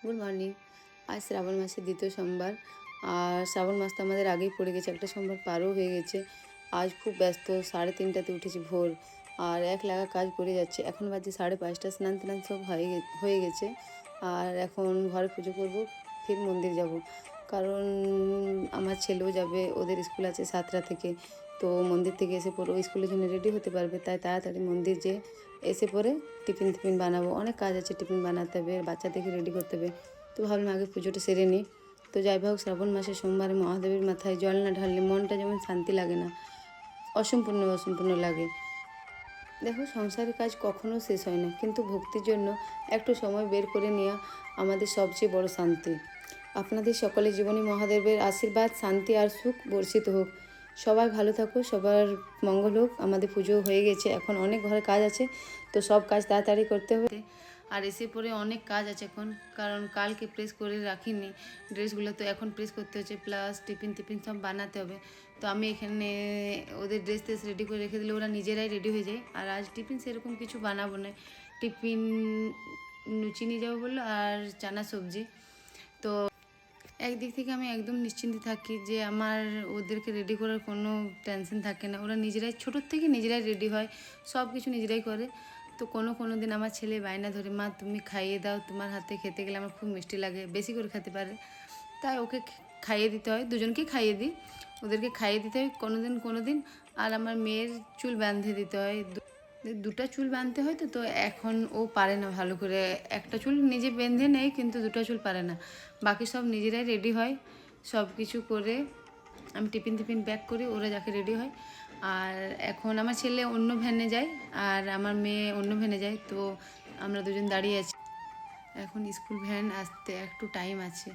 Good morning. আজ শ্রাবণ মাসের দ্বিতীয় সোমবার, আর শ্রাবণ মাস তো আমাদের আগেই পড়ে গেছে, একটা সোমবার পারও হয়ে গেছে। আজ খুব ব্যস্ত, 3:30টাতে উঠেছি ভোর, আর এক লাগা কাজ করে যাচ্ছে। এখন বাজে 5:30, স্নান টান সব হয়ে গেছে। আর এখন ঘরে পুজো করব, ফির মন্দির যাব, কারণ আমার ছেলেও যাবে, ওদের স্কুল আছে 7টা থেকে। তো মন্দির থেকে এসে পরে ও স্কুলের জন্য রেডি হতে পারবে, তাই তাড়াতাড়ি মন্দির যেয়ে এসে পরে টিফিন বানাবো। অনেক কাজ আছে, টিফিন বানাতে হবে, বাচ্চাদেরকে রেডি করতে হবে। তো ভাবলাম আগে পুজোটা সেরে নিই। তো যাই হোক, শ্রাবণ মাসে সোমবারে মহাদেবের মাথায় জল না ঢাললে মনটা যেমন শান্তি লাগে না, অসম্পূর্ণ লাগে। দেখো, সংসারের কাজ কখনো শেষ হয় না, কিন্তু ভক্তির জন্য একটু সময় বের করে নেওয়া আমাদের সবচেয়ে বড় শান্তি। আপনাদের সকলের জীবনে মহাদেবের আশীর্বাদ, শান্তি আর সুখ বর্ষিত হোক। সবাই ভালো থাকো, সবার মঙ্গল হোক। আমাদের পুজো হয়ে গেছে, এখন অনেক ঘরে কাজ আছে, তো সব কাজ তাড়াতাড়ি করতে হবে। আর এসে পরে অনেক কাজ আছে এখন, কারণ কালকে প্রেস করে রাখিনি ড্রেসগুলো, তো এখন প্রেস করতে হচ্ছে, প্লাস টিফিন সব বানাতে হবে। তো আমি এখানে ওদের ড্রেস রেডি করে রেখে দিলে ওরা নিজেরাই রেডি হয়ে যায়। আর আজ টিফিন সেরকম কিছু বানাবো না, টিফিন লুচি নিয়ে যাবো বললো আর চানা সবজি। তো একদিক থেকে আমি একদম নিশ্চিন্তে থাকি যে আমার ওদেরকে রেডি করার কোনো টেনশন থাকে না। ওরা নিজেরাই ছোটোর থেকে নিজেরাই রেডি হয়, সব কিছু নিজেরাই করে। তো কোনো দিন আমার ছেলে বায়না ধরে, মা তুমি খাইয়ে দাও, তোমার হাতে খেতে গেলে আমার খুব মিষ্টি লাগে, বেশি করে খেতে পারে, তাই ওকে খাইয়ে দিতে হয়। দুজনকেই খাইয়ে দিই, ওদেরকে খাইয়ে দিতে হয় কোনো দিন। আর আমার মেয়ের চুল বাঁধে দিতে হয়, দুটা চুল বাঁধতে হয়। তো এখন ও পারে না ভালো করে, একটা চুল নিজে বেঁধে নেয়, কিন্তু দুটো চুল পারে না। বাকি সব নিজেরাই রেডি হয়, সব কিছু করে আমি টিফিন প্যাক করি, ওরা যাকে রেডি হয়। আর এখন আমার ছেলে অন্য ভ্যানে যায় আর আমার মেয়ে অন্য ভ্যানে যায়, তো আমরা দুজন দাঁড়িয়ে আছি। এখন স্কুল ভ্যান আসতে একটু টাইম আছে।